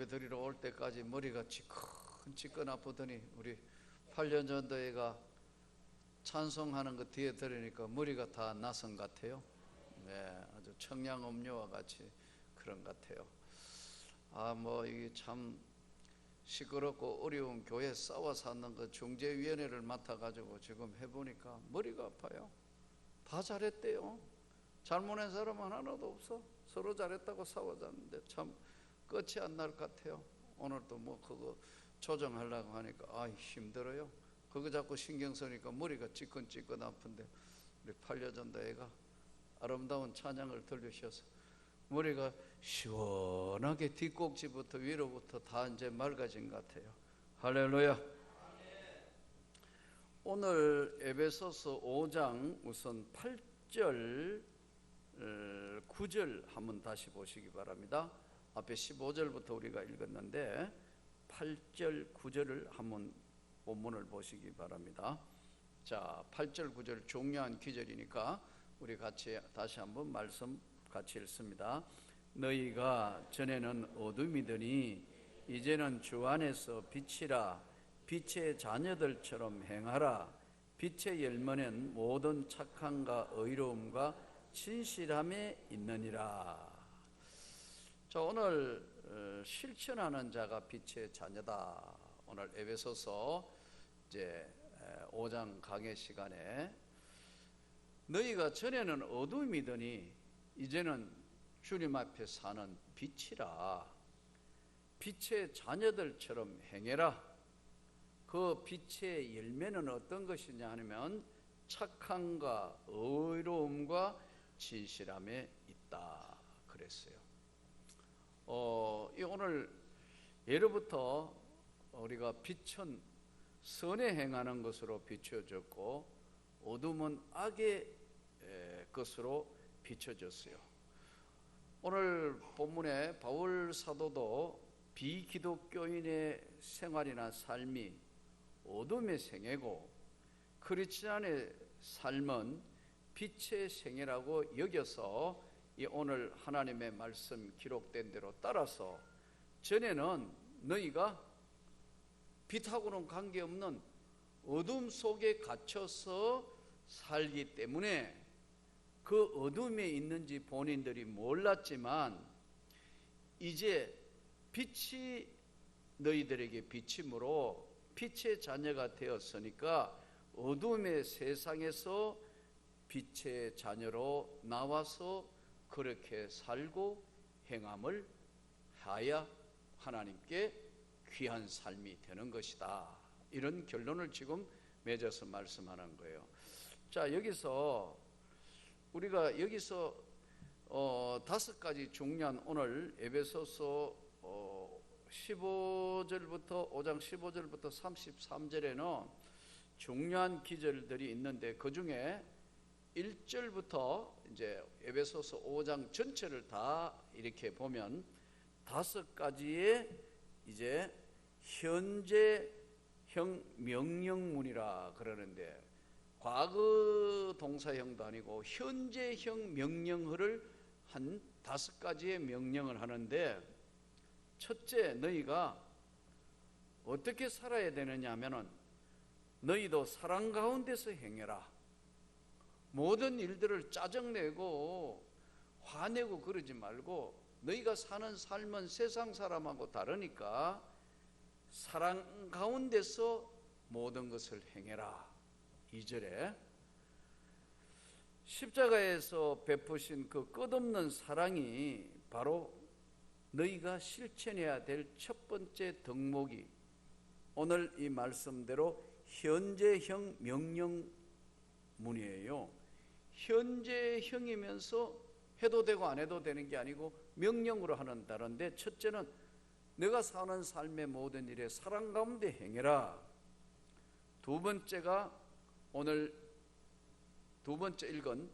예배 드리러 올 때까지 머리가 지끈지끈 아프더니 우리 8년 전도 애가 찬송하는 거 뒤에 들으니까 머리가 다 나선 것 같아요. 네, 아주 청량음료와 같이 그런 것 같아요. 이게 참 시끄럽고 어려운 교회 싸워 사는 그 중재위원회를 맡아가지고 지금 해보니까 머리가 아파요. 다 잘했대요. 잘못한 사람 하나도 없어. 서로 잘했다고 싸워졌는데 참 끝이 안 날 것 같아요. 오늘도 그거 조정하려고 하니까 힘들어요. 그거 자꾸 신경 쓰니까 머리가 찌끈찌끈 아픈데 우리 8년 전도 애가 아름다운 찬양을 들려주셔서 머리가 시원하게 뒷꼭지부터 위로부터 다 이제 맑아진 것 같아요. 할렐루야. 오늘 에베소서 5장 우선 8절 9절 한번 다시 보시기 바랍니다. 앞에 15절부터 우리가 읽었는데 8절 9절을 한번 본문을 보시기 바랍니다. 자, 8절 9절 중요한 기절이니까 우리 같이 다시 한번 말씀 같이 읽습니다. 너희가 전에는 어둠이더니 이제는 주 안에서 빛이라. 빛의 자녀들처럼 행하라. 빛의 열매는 모든 착함과 의로움과 진실함에 있느니라. 자, 오늘 실천하는 자가 빛의 자녀다. 오늘 에베소서 이제 5장 강의 시간에 너희가 전에는 어둠이더니 이제는 주님 앞에 사는 빛이라. 빛의 자녀들처럼 행해라. 그 빛의 열매는 어떤 것이냐 하면 착함과 의로움과 진실함에 있다 그랬어요. 오늘 예로부터 우리가 빛은 선에 행하는 것으로 비춰졌고 어둠은 악의 것으로 비춰졌어요. 오늘 본문에 바울 사도도 비기독교인의 생활이나 삶이 어둠의 생애고 크리스찬의 삶은 빛의 생애라고 여겨서 이 오늘 하나님의 말씀 기록된 대로 따라서 전에는 너희가 빛하고는 관계없는 어둠 속에 갇혀서 살기 때문에 그 어둠에 있는지 본인들이 몰랐지만 이제 빛이 너희들에게 비침으로 빛의 자녀가 되었으니까 어둠의 세상에서 빛의 자녀로 나와서 그렇게 살고 행함을 하여 하나님께 귀한 삶이 되는 것이다. 이런 결론을 지금 맺어서 말씀하는 거예요. 자, 여기서 우리가 5가지 중요한 오늘 에베소서 15절부터 5장 15절부터 33절에는 중요한 기절들이 있는데 그 중에 1절부터 이제 에베소서 5장 전체를 다 이렇게 보면 5가지의 이제 현재형 명령문이라 그러는데 과거 동사형도 아니고 현재형 명령어를 한 5가지의 명령을 하는데 첫째, 너희가 어떻게 살아야 되느냐 하면은 너희도 사랑 가운데서 행해라. 모든 일들을 짜증내고 화내고 그러지 말고 너희가 사는 삶은 세상 사람하고 다르니까 사랑 가운데서 모든 것을 행해라. 2절에 십자가에서 베푸신 그 끝없는 사랑이 바로 너희가 실천해야 될 첫 번째 덕목이 오늘 이 말씀대로 현재형 명령문이에요. 현재형이면서 해도 되고 안 해도 되는 게 아니고 명령으로 한다는데 첫째는 내가 사는 삶의 모든 일에 사랑 가운데 행해라. 두 번째가 오늘 두 번째 읽은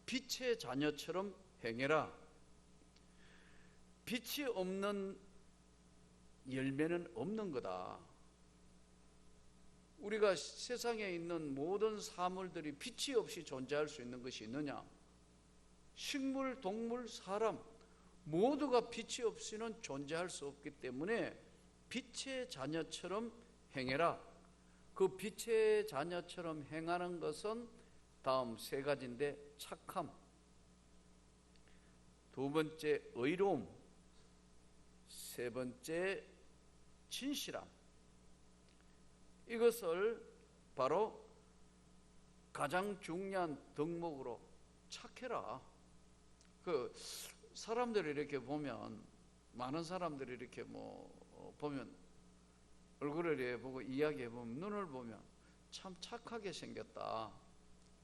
빛의 자녀처럼 행해라. 빛이 없는 열매는 없는 거다. 우리가 세상에 있는 모든 사물들이 빛이 없이 존재할 수 있는 것이 있느냐? 식물, 동물, 사람 모두가 빛이 없이는 존재할 수 없기 때문에 빛의 자녀처럼 행해라. 그 빛의 자녀처럼 행하는 것은 다음 세 가지인데, 착함, 두 번째 의로움, 세 번째 진실함. 이것을 바로 가장 중요한 덕목으로 착해라. 그 사람들이 이렇게 보면, 많은 사람들이 이렇게 보면, 얼굴을 보고 이야기해 보면, 눈을 보면 참 착하게 생겼다,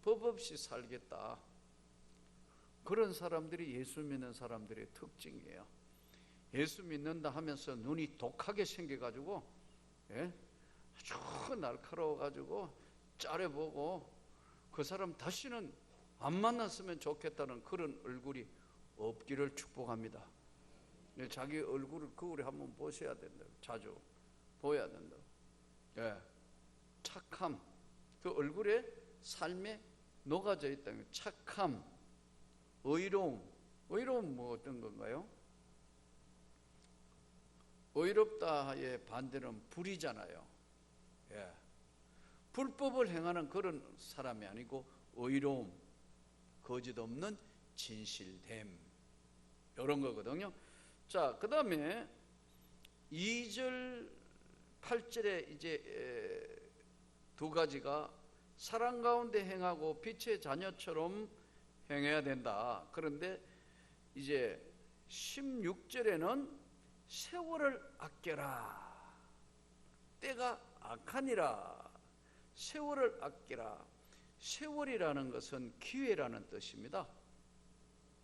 법 없이 살겠다, 그런 사람들이 예수 믿는 사람들의 특징이에요. 예수 믿는다 하면서 눈이 독하게 생겨가지고, 아주 날카로워가지고 짜려보고 그 사람 다시는 안 만났으면 좋겠다는 그런 얼굴이 없기를 축복합니다. 자기 얼굴을 거울에 한번 보셔야 된다. 자주 보여야 된다. 착함, 그 얼굴에 삶에 녹아져 있다는 착함, 의로움. 의로움 뭐 어떤 건가요? 의롭다의 반대는 불이잖아요. 불법을 행하는 그런 사람이 아니고 의로움, 거짓 없는 진실됨, 이런 거거든요. 자, 그 다음에 2절 8절에 이제 두 가지가 사랑 가운데 행하고 빛의 자녀처럼 행해야 된다. 그런데 이제 16절에는 세월을 아껴라. 때가 악하니라. 세월을 아끼라. 세월이라는 것은 기회라는 뜻입니다.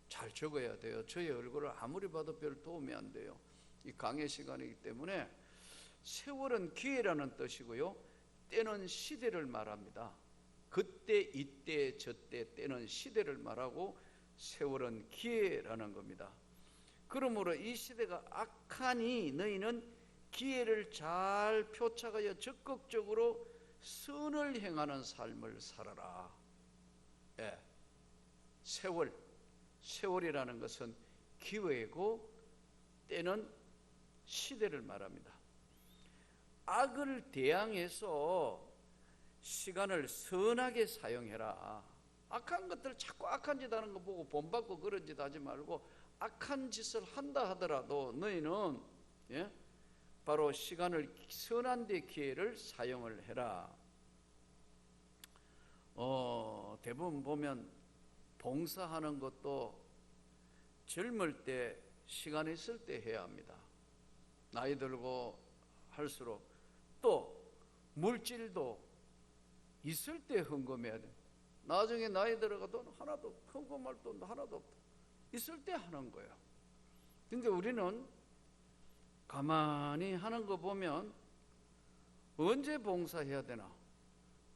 잘 적어야 돼요. 저의 얼굴을 아무리 봐도 별 도움이 안 돼요. 이 강의 시간이기 때문에. 세월은 기회라는 뜻이고요, 때는 시대를 말합니다. 그때, 이때, 저때, 때는 시대를 말하고 세월은 기회라는 겁니다. 그러므로 이 시대가 악하니 너희는 기회를 잘 표착하여 적극적으로 선을 행하는 삶을 살아라. 세월이라는 것은 기회고 때는 시대를 말합니다. 악을 대항해서 시간을 선하게 사용해라. 악한 것들, 자꾸 악한 짓 하는 거 보고 본받고 그런 짓 하지 말고, 악한 짓을 한다 하더라도 너희는 바로 시간을 선한 데 기회를 사용을 해라. 대부분 보면 봉사하는 것도 젊을 때, 시간 있을 때 해야 합니다. 나이 들고 할수록, 또 물질도 있을 때 헌금해야 돼. 나중에 나이 들어가도 하나도, 헌금할 돈도 하나도 없다. 있을 때 하는 거예요. 근데 우리는 가만히 하는 거 보면 언제 봉사해야 되나?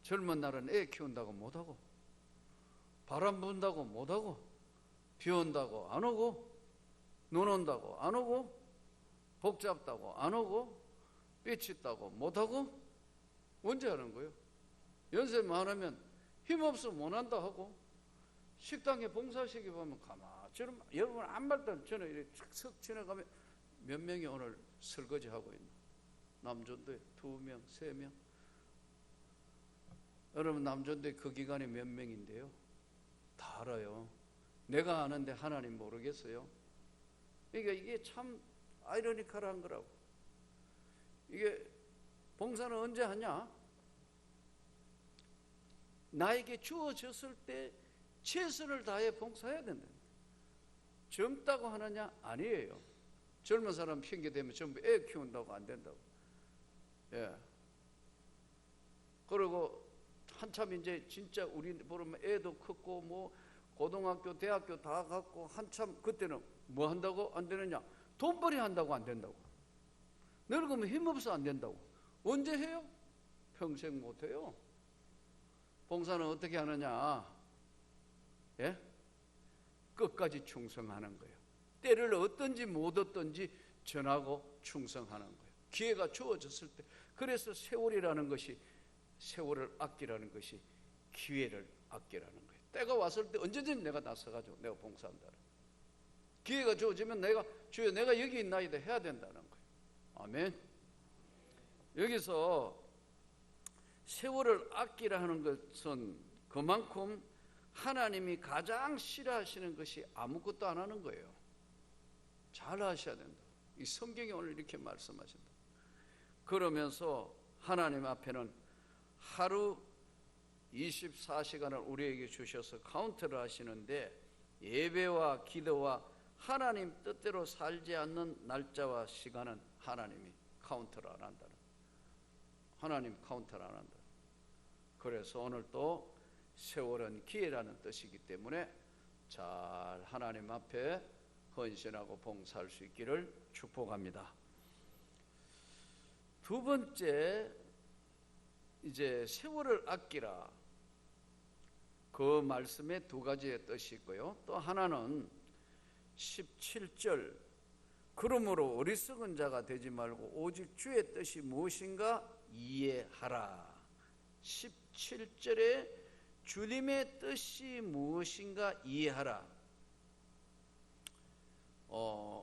젊은 날은 애 키운다고 못하고, 바람 분다고 못하고, 비 온다고 안 오고, 눈 온다고 안 오고, 복 잡다고 안 오고, 삐치다고 못하고, 언제 하는 거예요? 연세 많으면 힘없어 못한다 하고, 식당에 봉사식이 보면 가만처럼, 여러분 안 말단 저는 이렇게 슥 지나가면 몇 명이 오늘 설거지 하고 있나? 남존도에 2명, 3명. 여러분 남존도에 그 기간에 몇 명인데요? 다 알아요. 내가 아는데 하나님 모르겠어요? 그러니까 이게 참 아이러니컬한 거라고. 이게 봉사는 언제 하냐? 나에게 주어졌을 때 최선을 다해 봉사해야 된다. 젊다고 하느냐? 아니에요. 젊은 사람 핑계 대면 전부 애 키운다고 안 된다고. 그리고 한참 이제 진짜 우리 보면 애도 컸고 뭐 고등학교, 대학교 다 갔고, 한참 그때는 뭐 한다고 안 되느냐? 돈벌이 한다고 안 된다고. 늙으면 힘없어 안 된다고. 언제 해요? 평생 못 해요. 봉사는 어떻게 하느냐? 끝까지 충성하는 거예요. 때를 얻든지 못 얻든지 전하고 충성하는 거예요. 기회가 주어졌을 때. 그래서 세월이라는 것이, 세월을 아끼라는 것이 기회를 아끼라는 거예요. 때가 왔을 때 언제든지 내가 나서가지고 내가 봉사한다. 기회가 주어지면 내가 주여 내가 여기 있나이다 해야 된다는 거예요. 아멘. 여기서 세월을 아끼라 하는 것은 그만큼 하나님이 가장 싫어하시는 것이 아무것도 안 하는 거예요. 잘 하셔야 된다. 이 성경이 오늘 이렇게 말씀하신다. 그러면서 하나님 앞에는 하루 24시간을 우리에게 주셔서 카운트를 하시는데, 예배와 기도와 하나님 뜻대로 살지 않는 날짜와 시간은 하나님이 카운트를 안 한다는 거예요. 하나님 카운트를 안 한다. 그래서 오늘 또 세월은 기회라는 뜻이기 때문에 잘 하나님 앞에 헌신하고 봉사할 수 있기를 축복합니다. 두 번째, 이제 세월을 아끼라, 그 말씀에 두 가지의 뜻이 있고요. 또 하나는 17절, 그러므로 어리석은 자가 되지 말고 오직 주의 뜻이 무엇인가 이해하라. 17절에 주님의 뜻이 무엇인가 이해하라.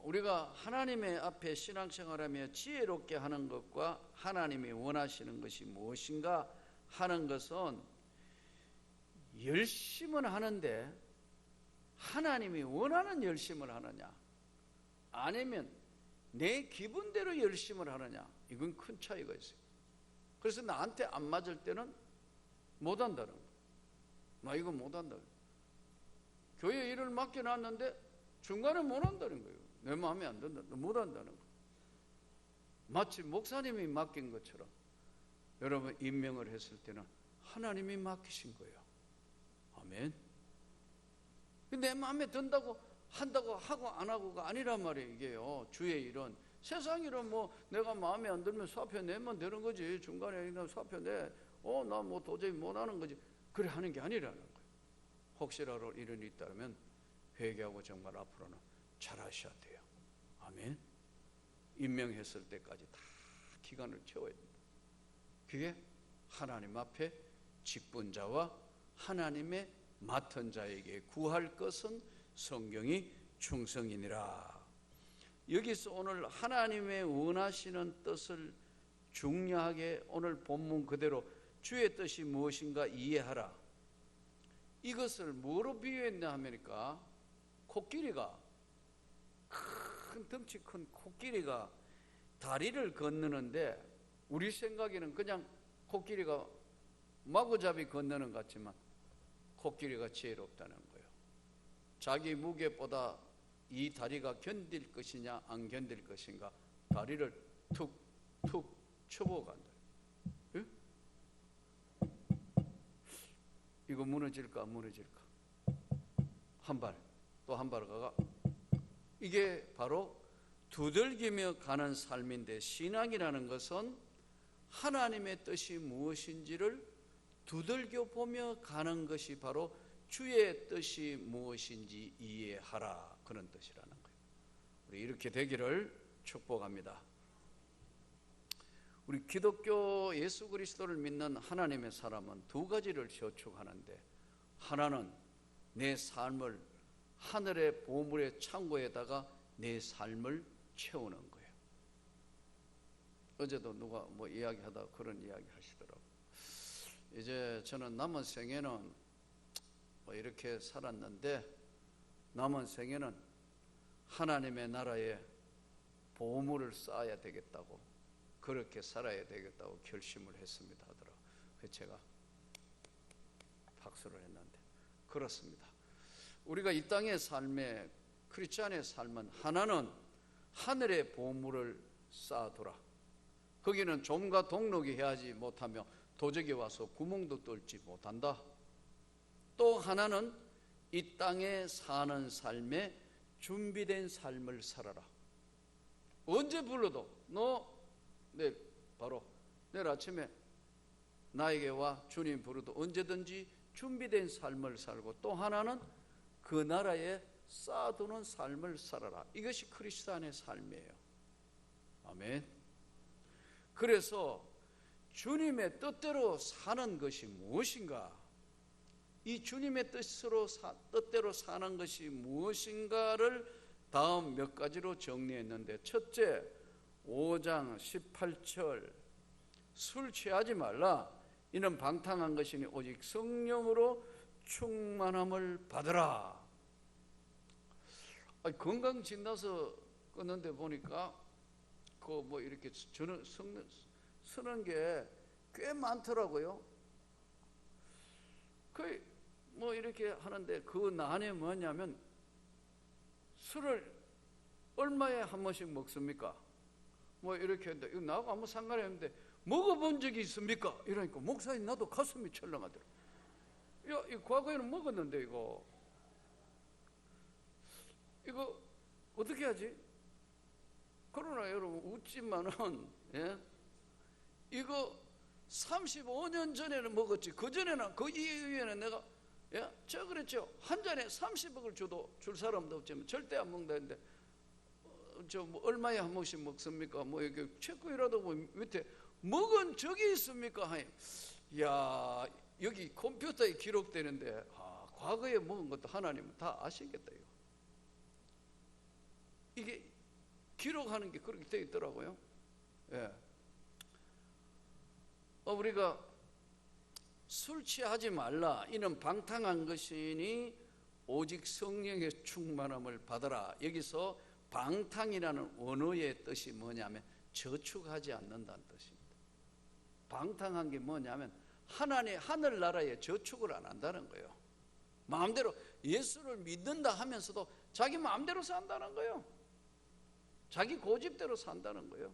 우리가 하나님의 앞에 신앙생활하며 지혜롭게 하는 것과 하나님이 원하시는 것이 무엇인가 하는 것은 열심은 하는데 하나님이 원하는 열심을 하느냐, 아니면 내 기분대로 열심을 하느냐, 이건 큰 차이가 있어요. 그래서 나한테 안 맞을 때는 못한다는 거예요. 나 이거 못한다. 교회 일을 맡겨놨는데 중간에 못한다는 거예요. 내 마음에 안 든다. 못한다는 거예요. 마치 목사님이 맡긴 것처럼 여러분 임명을 했을 때는 하나님이 맡기신 거예요. 아멘. 내 마음에 든다고 한다고 하고 안 하고가 아니란 말이에요. 이게요, 주의 일은. 세상 일은 뭐 내가 마음에 안 들면 사표 내면 되는 거지. 중간에 사표 내, 나 뭐 도저히 못하는 거지. 그래 하는 게 아니라는 거예요. 혹시라도 이런 일이 있다면 회개하고 정말 앞으로는 잘하셔야 돼요. 아멘. 임명했을 때까지 다 기간을 채워야 됩니다. 그게 하나님 앞에 직분자와 하나님의 맡은 자에게 구할 것은 성경이 충성이니라. 여기서 오늘 하나님의 원하시는 뜻을 중요하게 오늘 본문 그대로 주의 뜻이 무엇인가 이해하라. 이것을 뭐로 비유했냐 하면니까, 코끼리가, 큰 덩치 큰 코끼리가 다리를 건너는데 우리 생각에는 그냥 코끼리가 마구잡이 건너는 것 같지만 코끼리가 지혜롭다는 거예요. 자기 무게보다 이 다리가 견딜 것이냐 안 견딜 것인가, 다리를 툭툭 쳐보고 간다. 예? 이거 무너질까 안 무너질까, 한 발 또 한 발 가가. 이게 바로 두들기며 가는 삶인데, 신앙이라는 것은 하나님의 뜻이 무엇인지를 두들겨 보며 가는 것이 바로 주의 뜻이 무엇인지 이해하라, 그런 뜻이라는 거예요. 우리 이렇게 되기를 축복합니다. 우리 기독교 예수 그리스도를 믿는 하나님의 사람은 두 가지를 저축하는데, 하나는 내 삶을 하늘의 보물의 창고에다가 내 삶을 채우는 거예요. 어제도 누가 뭐 이야기하다 그런 이야기 하시더라고요. 이제 저는 남은 생에는 뭐 이렇게 살았는데, 남은 생에는 하나님의 나라에 보물을 쌓아야 되겠다고, 그렇게 살아야 되겠다고 결심을 했습니다 하더라고요. 그래서 제가 박수를 했는데, 그렇습니다. 우리가 이 땅의 삶에, 크리스찬의 삶은 하나는 하늘의 보물을 쌓아두라. 거기는 좀과 동록이 해야지 못하며 도적이 와서 구멍도 뚫지 못한다. 또 하나는 이 땅에 사는 삶에 준비된 삶을 살아라. 언제 불러도 바로 내일 아침에 나에게 와 주님 부르도 언제든지 준비된 삶을 살고, 또 하나는 그 나라에 쌓아두는 삶을 살아라. 이것이 크리스찬의 삶이에요. 아멘. 그래서 주님의 뜻대로 사는 것이 무엇인가, 이 주님의 뜻대로 사는 것이 무엇인가를 다음 몇 가지로 정리했는데, 첫째 5장 18절 술 취하지 말라. 이는 방탕한 것이니 오직 성령으로 충만함을 받으라. 건강 진단서 끊는데 보니까 그 뭐 이렇게 저는 쓰는 게 꽤 많더라고요. 그 뭐 이렇게 하는데 그 난에 뭐냐면, 술을 얼마에 한 번씩 먹습니까? 뭐 이렇게 했는데, 이거 나하고 아무 상관이 없는데 먹어본 적이 있습니까? 이러니까 목사님 나도 가슴이 철렁하더라. 야, 이 과거에는 먹었는데 이거 어떻게 하지? 그러나 여러분 웃지만은, 예? 이거 35년 전에는 먹었지, 그 전에는, 그 이후에는 내가, 예? 제가 그랬죠. 한 잔에 30억을 줘도 줄 사람도 없지만 절대 안 먹는다는데, 저 뭐 얼마에 한 번씩 먹습니까? 뭐 이렇게 체크이라도 뭐 밑에 먹은 적이 있습니까? 하니, 야, 여기 컴퓨터에 기록되는데, 과거에 먹은 것도 하나님은 다 아시겠다. 이게 기록하는 게 그렇게 되어 있더라고요. 예. 우리가 술 취하지 말라. 이는 방탕한 것이니 오직 성령의 충만함을 받아라. 여기서 방탕이라는 언어의 뜻이 뭐냐면 저축하지 않는다는 뜻입니다. 방탕한 게 뭐냐면 하늘나라에 저축을 안 한다는 거예요. 마음대로 예수를 믿는다 하면서도 자기 마음대로 산다는 거예요. 자기 고집대로 산다는 거예요.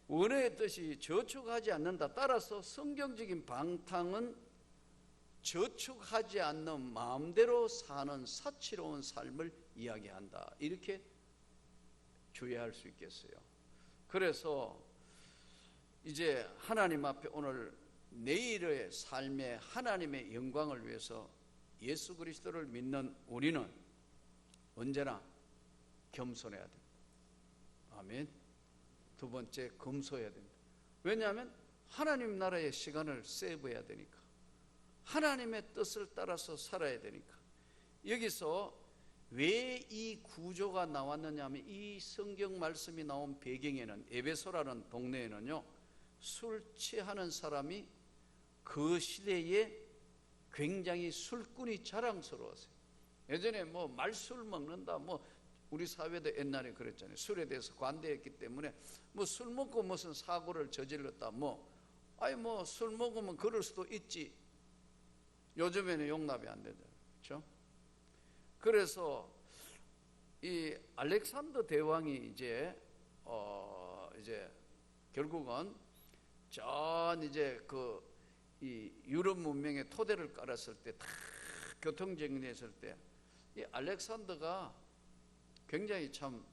언어의 뜻이 저축하지 않는다. 따라서 성경적인 방탕은 저축하지 않는 마음대로 사는 사치로운 삶을 이야기한다. 이렇게 주의할 수 있겠어요. 그래서 이제 하나님 앞에 오늘 내일의 삶에 하나님의 영광을 위해서 예수 그리스도를 믿는 우리는 언제나 겸손해야 됩니다. 아멘. 두 번째, 검소해야 됩니다. 왜냐하면 하나님 나라의 시간을 세이브해야 되니까, 하나님의 뜻을 따라서 살아야 되니까. 여기서 왜 이 구조가 나왔느냐 하면, 이 성경 말씀이 나온 배경에는, 에베소라는 동네에는요, 술 취하는 사람이 그 시대에 굉장히 술꾼이 자랑스러웠어요. 예전에 뭐 말술 먹는다, 뭐 우리 사회도 옛날에 그랬잖아요. 술에 대해서 관대했기 때문에 뭐 술 먹고 무슨 사고를 저질렀다, 뭐 술 먹으면 그럴 수도 있지. 요즘에는 용납이 안 되잖아요. 그렇죠? 그래서 이 알렉산더 대왕이 이제 결국은 이제 이 유럽 문명의 토대를 깔았을 때, 다 교통 정리했을 때, 이 알렉산더가 굉장히 참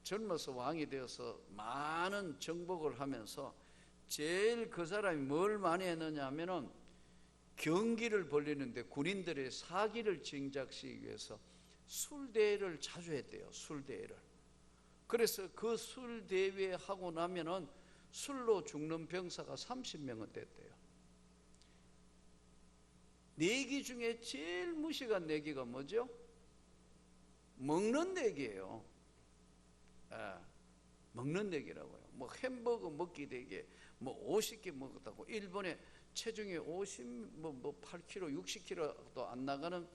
젊어서 왕이 되어서 많은 정복을 하면서 제일 그 사람이 뭘 많이 했느냐 하면은, 경기를 벌리는데 군인들의 사기를 진작시키기 위해서 술대회를 자주 했대요. 술대회를. 그래서 그 술대회 하고 나면은 술로 죽는 병사가 30명은 됐대요. 내기 중에 제일 무식한 내기가 뭐죠? 먹는 내기예요. 먹는 내기라고요. 뭐 햄버거 먹기 대기, 뭐 50개 먹었다고. 일본에 체중이 8kg, 60kg도 안 나가는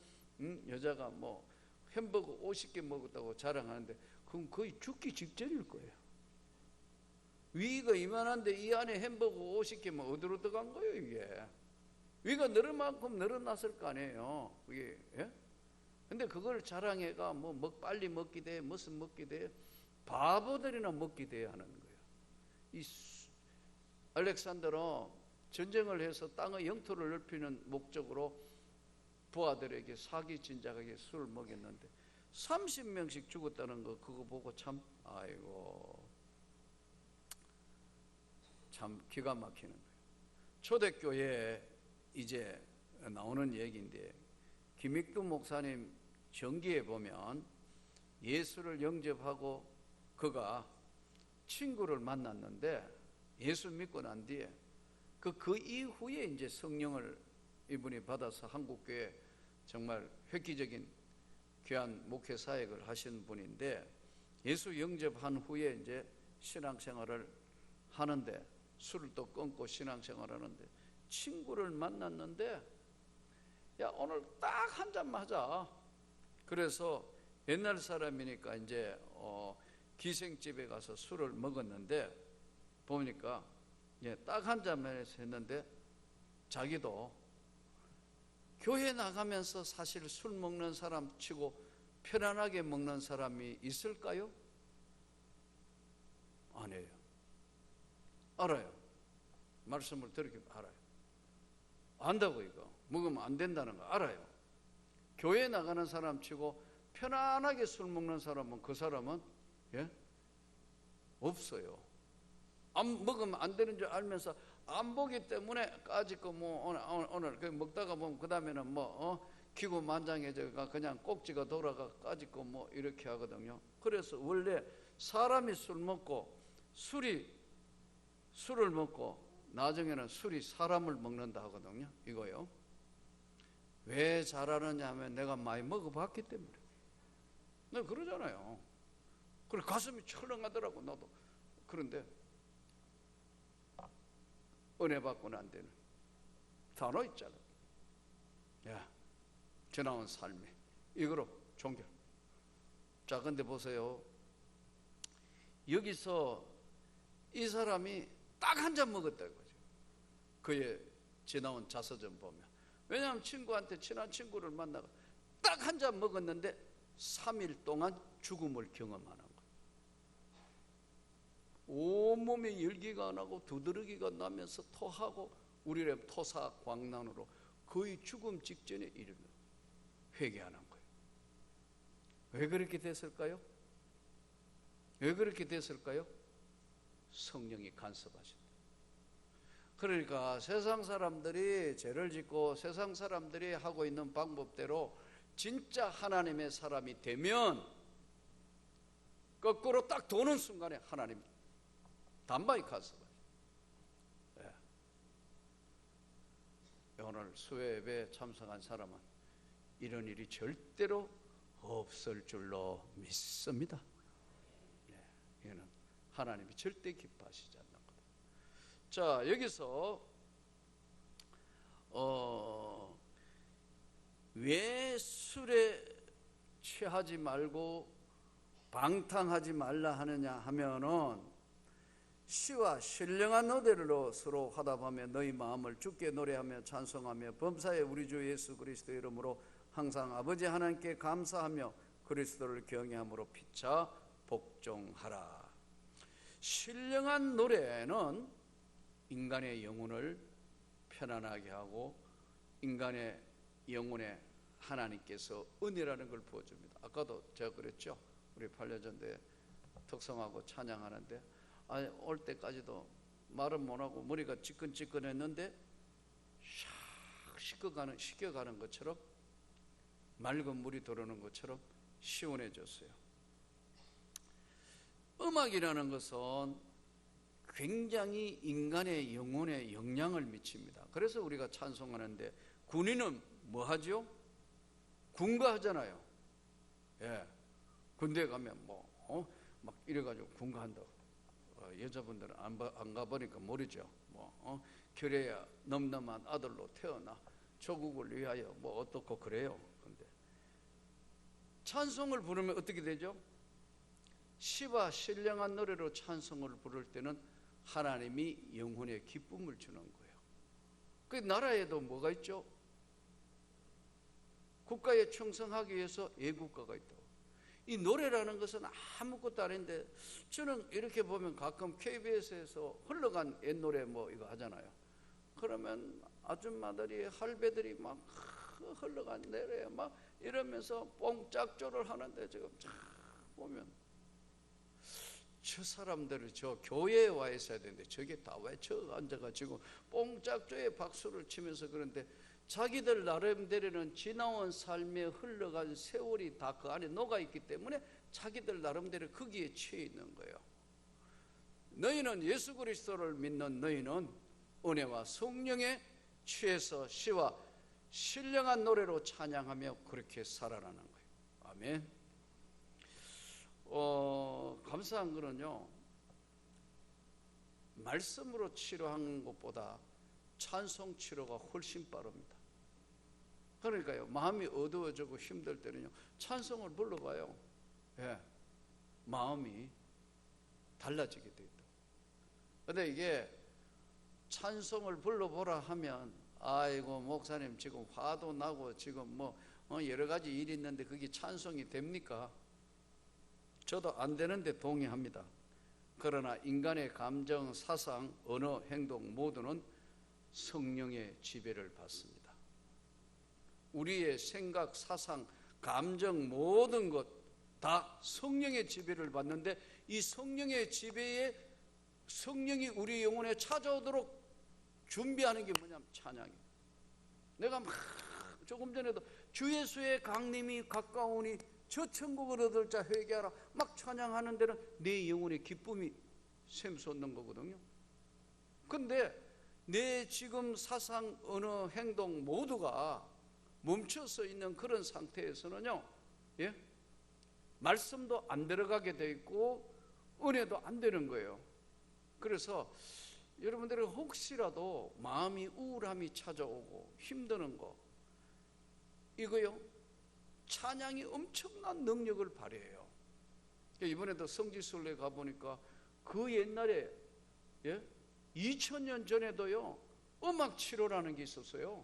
여자가 뭐 햄버거 50개 먹었다고 자랑하는데, 그건 거의 죽기 직전일 거예요. 위가 이만한데 이 안에 햄버거 50개면 어디로 들어간 거예요, 이게? 위가 늘을 만큼 늘어났을 거 아니에요, 그게. 예? 근데 그걸 자랑해가 빨리 먹기 돼, 무슨 먹기 돼, 바보들이나 먹기 돼 하는 거예요. 이 알렉산더는 전쟁을 해서 땅의 영토를 넓히는 목적으로 부하들에게 사기 진작하게 술을 먹였는데 30명씩 죽었다는 거, 그거 보고 참 기가 막히는 거예요. 초대교회에 이제 나오는 얘기인데, 김익두 목사님 전기에 보면 예수를 영접하고 그가 친구를 만났는데, 예수 믿고 난 뒤에 그 이후에 이제 성령을 이분이 받아서 한국교회 정말 획기적인 귀한 목회 사역을 하신 분인데 예수 영접한 후에 이제 신앙생활을 하는데 술을 또 끊고 신앙생활을 하는데 친구를 만났는데 야 오늘 딱 한 잔만 하자. 그래서 옛날 사람이니까 이제 기생집에 가서 술을 먹었는데 보니까 딱 한 잔만 해서 했는데 자기도 교회 나가면서 사실 술 먹는 사람 치고 편안하게 먹는 사람이 있을까요? 아니에요. 알아요. 말씀을 들으면 알아요. 안다고 이거. 먹으면 안 된다는 거 알아요. 교회 나가는 사람 치고 편안하게 술 먹는 사람은 그 사람은 없어요. 안 먹으면 안 되는 줄 알면서 안 보기 때문에 까짓거 뭐 오늘 먹다가 보면 그 다음에는 기고 만장해져가 그냥 꼭지가 돌아가 까짓거 뭐 이렇게 하거든요. 그래서 원래 사람이 술을 먹고 나중에는 술이 사람을 먹는다 하거든요. 이거요. 왜 잘하느냐 하면 내가 많이 먹어봤기 때문에. 내가 그러잖아요. 그래 가슴이 철렁하더라고 나도. 그런데 은혜 받고는 안 되는 단어 있잖아. 야, 지나온 삶이 이거로 종결. 자, 근데 보세요. 여기서 이 사람이 딱 한 잔 먹었다 이거죠. 그의 지나온 자서전 보면. 왜냐하면 친한 친구를 만나고 딱 한 잔 먹었는데 3일 동안 죽음을 경험하는 거예요. 온몸에 열기가 나고 두드러기가 나면서 토하고 우리의 토사광난으로 거의 죽음 직전에 이르며 회개하는 거예요. 왜 그렇게 됐을까요? 왜 그렇게 됐을까요? 성령이 간섭하신다. 그러니까 세상 사람들이 죄를 짓고 세상 사람들이 하고 있는 방법대로 진짜 하나님의 사람이 되면 거꾸로 딱 도는 순간에 하나님 단박에 간섭하셔요. 오늘 수요 예배에 참석한 사람은 이런 일이 절대로 없을 줄로 믿습니다. 이거는 하나님이 절대 기뻐하시지 않는 거다. 자, 여기서 왜 술에 취하지 말고 방탕하지 말라 하느냐 하면은 시와 신령한 노래로 서로 화답하며 너희 마음을 주께 노래하며 찬송하며 범사에 우리 주 예수 그리스도 이름으로 항상 아버지 하나님께 감사하며 그리스도를 경외함으로 피차 복종하라. 신령한 노래는 인간의 영혼을 편안하게 하고 인간의 영혼에 하나님께서 은혜라는 걸 부어줍니다. 아까도 제가 그랬죠. 우리 8년 전에 특성하고 찬양하는데 올 때까지도 말은 못하고 머리가 지끈지끈했는데 샥 식혀가는 것처럼 맑은 물이 들어오는 것처럼 시원해졌어요. 음악이라는 것은 굉장히 인간의 영혼에 영향을 미칩니다. 그래서 우리가 찬송하는데 군인은 뭐 하죠? 군가하잖아요. 군대에 가면 막 이래가지고 군가한다고. 여자분들은 안 가보니까 모르죠. 결여야 넘넘한 아들로 태어나 조국을 위하여 어떻고 그래요. 근데 찬송을 부르면 어떻게 되죠? 시와 신령한 노래로 찬송을 부를 때는 하나님이 영혼에 기쁨을 주는 거예요. 그 나라에도 뭐가 있죠? 국가에 충성하기 위해서 애국가가 있다고. 이 노래라는 것은 아무것도 아닌데 저는 이렇게 보면 가끔 KBS에서 흘러간 옛 노래 이거 하잖아요. 그러면 아줌마들이 할배들이 막 흘러간 노래 막 이러면서 뽕짝조를 하는데 지금 쫙 보면 저 사람들은 저 교회에 와 있어야 되는데 저게 다 왜 저 앉아가지고 뽕짝조에 박수를 치면서 그런데 자기들 나름대로는 지나온 삶에 흘러간 세월이 다 그 안에 녹아있기 때문에 자기들 나름대로 거기에 취해 있는 거예요. 너희는 예수 그리스도를 믿는 너희는 은혜와 성령에 취해서 시와 신령한 노래로 찬양하며 그렇게 살아나는 거예요. 아멘. 감사한 거는요, 말씀으로 치료하는 것보다 찬송 치료가 훨씬 빠릅니다. 그러니까요, 마음이 어두워지고 힘들 때는요, 찬송을 불러봐요. 예, 마음이 달라지게 돼 있다. 근데 이게 찬송을 불러보라 하면, 아이고 목사님 지금 화도 나고 지금 뭐 여러 가지 일이 있는데 그게 찬송이 됩니까? 저도 안 되는데 동의합니다. 그러나 인간의 감정, 사상, 언어, 행동 모두는 성령의 지배를 받습니다. 우리의 생각, 사상, 감정 모든 것 다 성령의 지배를 받는데, 이 성령의 지배에 성령이 우리 영혼에 찾아오도록 준비하는 게 뭐냐면 찬양이에요. 내가 막 조금 전에도 주 예수의 강림이 가까우니 저 천국을 얻을 자 회개하라 막 찬양하는 데는 내 영혼의 기쁨이 샘솟는 거거든요. 근데 내 지금 사상, 언어, 행동 모두가 멈춰서 있는 그런 상태에서는요, 예? 말씀도 안 들어가게 돼 있고 은혜도 안 되는 거예요. 그래서 여러분들이 혹시라도 마음이 우울함이 찾아오고 힘드는 거, 이거요, 찬양이 엄청난 능력을 발휘해요. 이번에도 성지순례 가보니까 그 옛날에, 예? 2000년 전에도요, 음악 치료라는 게 있었어요.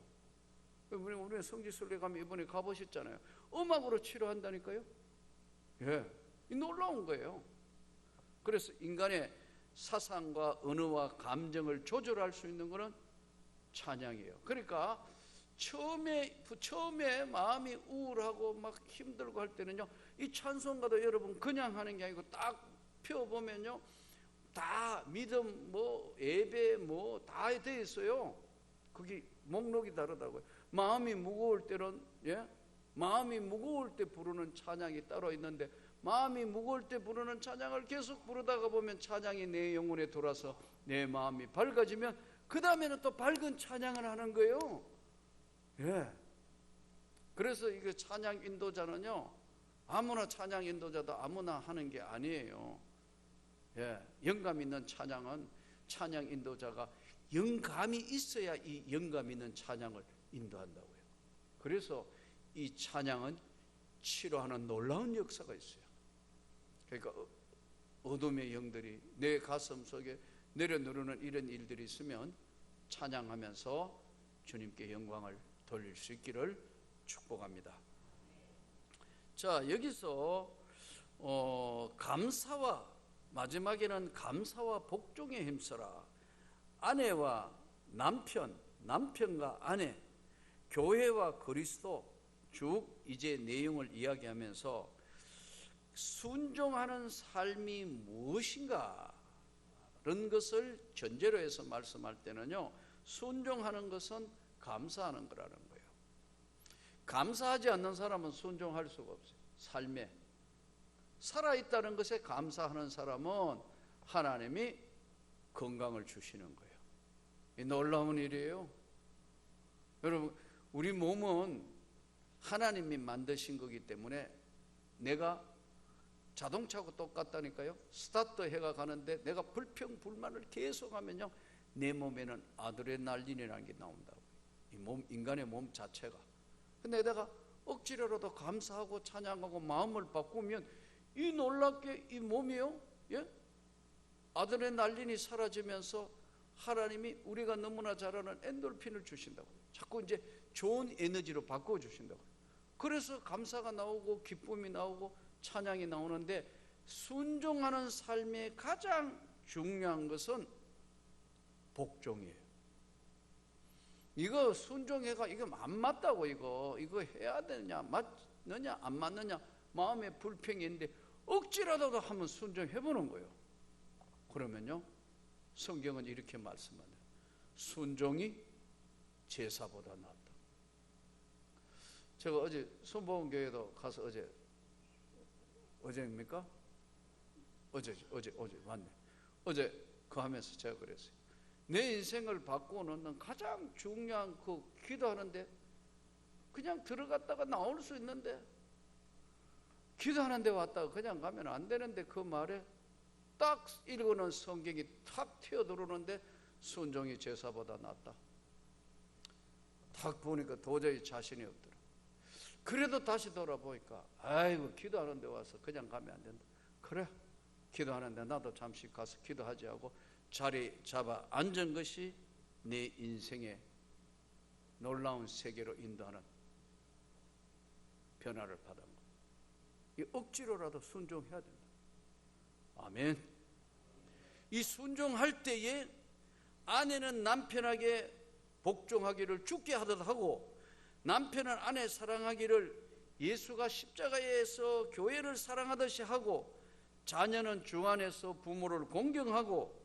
우리 성지순례 가면 이번에 가보셨잖아요. 음악으로 치료한다니까요. 예, 놀라운 거예요. 그래서 인간의 사상과 언어와 감정을 조절할 수 있는 것은 찬양이에요. 그러니까 처음에 마음이 우울하고 막 힘들고 할 때는요, 이 찬송가도 여러분 그냥 하는 게 아니고 딱 펴보면요, 다 믿음, 뭐 예배, 뭐 다 돼 있어요. 그게 목록이 다르다고요. 마음이 무거울 때는, 예? 마음이 무거울 때 부르는 찬양이 따로 있는데, 마음이 무거울 때 부르는 찬양을 계속 부르다가 보면 찬양이 내 영혼에 돌아서 내 마음이 밝아지면 그 다음에는 또 밝은 찬양을 하는 거예요. 예. 그래서 이거 찬양 인도자는요, 아무나 찬양 인도자도 아무나 하는 게 아니에요. 예. 영감 있는 찬양은 찬양 인도자가 영감이 있어야 이 영감 있는 찬양을 인도한다고요. 그래서 이 찬양은 치료하는 놀라운 역사가 있어요. 그러니까 어둠의 영들이 내 가슴 속에 내려누르는 이런 일들이 있으면 찬양하면서 주님께 영광을 돌릴 수 있기를 축복합니다. 자, 여기서 감사와, 마지막에는 감사와 복종에 힘써라. 아내와 남편, 남편과 아내, 교회와 그리스도 쭉 이제 내용을 이야기하면서 순종하는 삶이 무엇인가 그런 것을 전제로 해서 말씀할 때는요, 순종하는 것은 감사하는 거라는 거예요. 감사하지 않는 사람은 순종할 수가 없어요. 삶에 살아있다는 것에 감사하는 사람은 하나님이 건강을 주시는 거예요. 이 놀라운 일이에요. 여러분, 우리 몸은 하나님이 만드신 거기 때문에, 내가 자동차하고 똑같다니까요. 스타트 해가 가는데 내가 불평불만을 계속하면요, 내 몸에는 아드레날린이라는 게 나온다고. 이 몸, 인간의 몸 자체가. 근데 내가 억지로라도 감사하고 찬양하고 마음을 바꾸면 이 놀랍게 이 몸이요, 예? 아드레날린이 사라지면서 하나님이 우리가 너무나 잘 아는 엔돌핀을 주신다고. 자꾸 이제 좋은 에너지로 바꿔 주신다고. 그래서 감사가 나오고 기쁨이 나오고 찬양이 나오는데, 순종하는 삶의 가장 중요한 것은 복종이에요. 이거 순종해가 이거 안 맞다고, 이거 해야 되느냐, 맞느냐 안 맞느냐 마음에 불평이 있는데 억지라도 하면 순종해보는 거예요. 그러면요, 성경은 이렇게 말씀합니다. 순종이 제사보다 낫다. 제가 어제 손보원교회도 가서, 어제입니까? 어제 맞네. 어제 그 하면서 제가 그랬어요. 내 인생을 바꾸는 가장 중요한 그 기도하는데 그냥 들어갔다가 나올 수 있는데, 기도하는 데 왔다가 그냥 가면 안 되는데 그 말에 딱 읽어놓은 성경이 탁 튀어들어오는데 순종이 제사보다 낫다. 딱 보니까 도저히 자신이 없더라. 그래도 다시 돌아보니까 아이고 기도하는 데 와서 그냥 가면 안 된다. 그래 기도하는데 나도 잠시 가서 기도하지 하고 자리 잡아 앉은 것이 내 인생의 놀라운 세계로 인도하는 변화를 받은 것. 이 억지로라도 순종해야 된다. 아멘. 이 순종할 때에 아내는 남편에게 복종하기를 죽게 하듯 하고 남편은 아내 사랑하기를 예수가 십자가에서 교회를 사랑하듯이 하고 자녀는 주 안에서 부모를 공경하고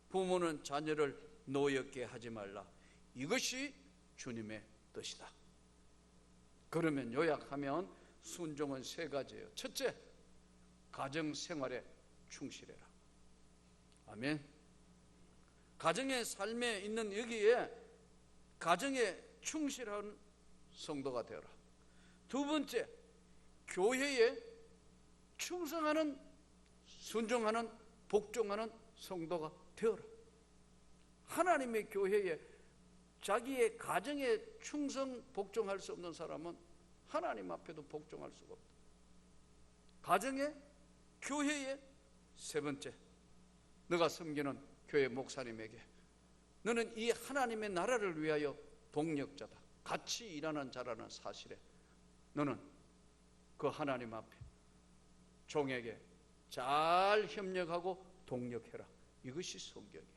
부모는 자녀를 노엽게 하지 말라. 이것이 주님의 뜻이다. 그러면 요약하면 순종은 세 가지예요. 첫째, 가정생활에 충실해라. 아멘. 가정의 삶에 있는 여기에 가정에 충실한 성도가 되어라. 두 번째, 교회에 충성하는, 순종하는, 복종하는 성도가 되어라. 하나님의 교회에 자기의 가정에 충성, 복종할 수 없는 사람은 하나님 앞에도 복종할 수가 없다. 가정에, 교회에, 세 번째, 너가 섬기는 교회 목사님에게 너는 이 하나님의 나라를 위하여 동력자다. 같이 일하는 자라는 사실에 너는 그 하나님 앞에 종에게 잘 협력하고 동력해라. 이것이 성경이에요.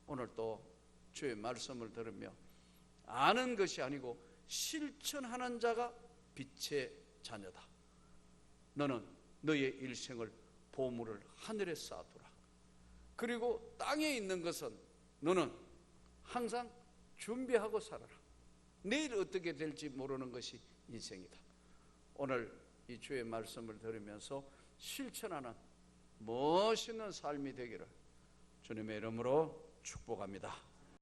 오늘 또 주의 말씀을 들으며 아는 것이 아니고 실천하는 자가 빛의 자녀다. 너는 너의 일생을 보물을 하늘에 쌓아두라. 그리고 땅에 있는 것은 너는 항상 준비하고 살아라. 내일 어떻게 될지 모르는 것이 인생이다. 오늘 이 주의 말씀을 들으면서 실천하는 멋있는 삶이 되기를 주님의 이름으로 축복합니다.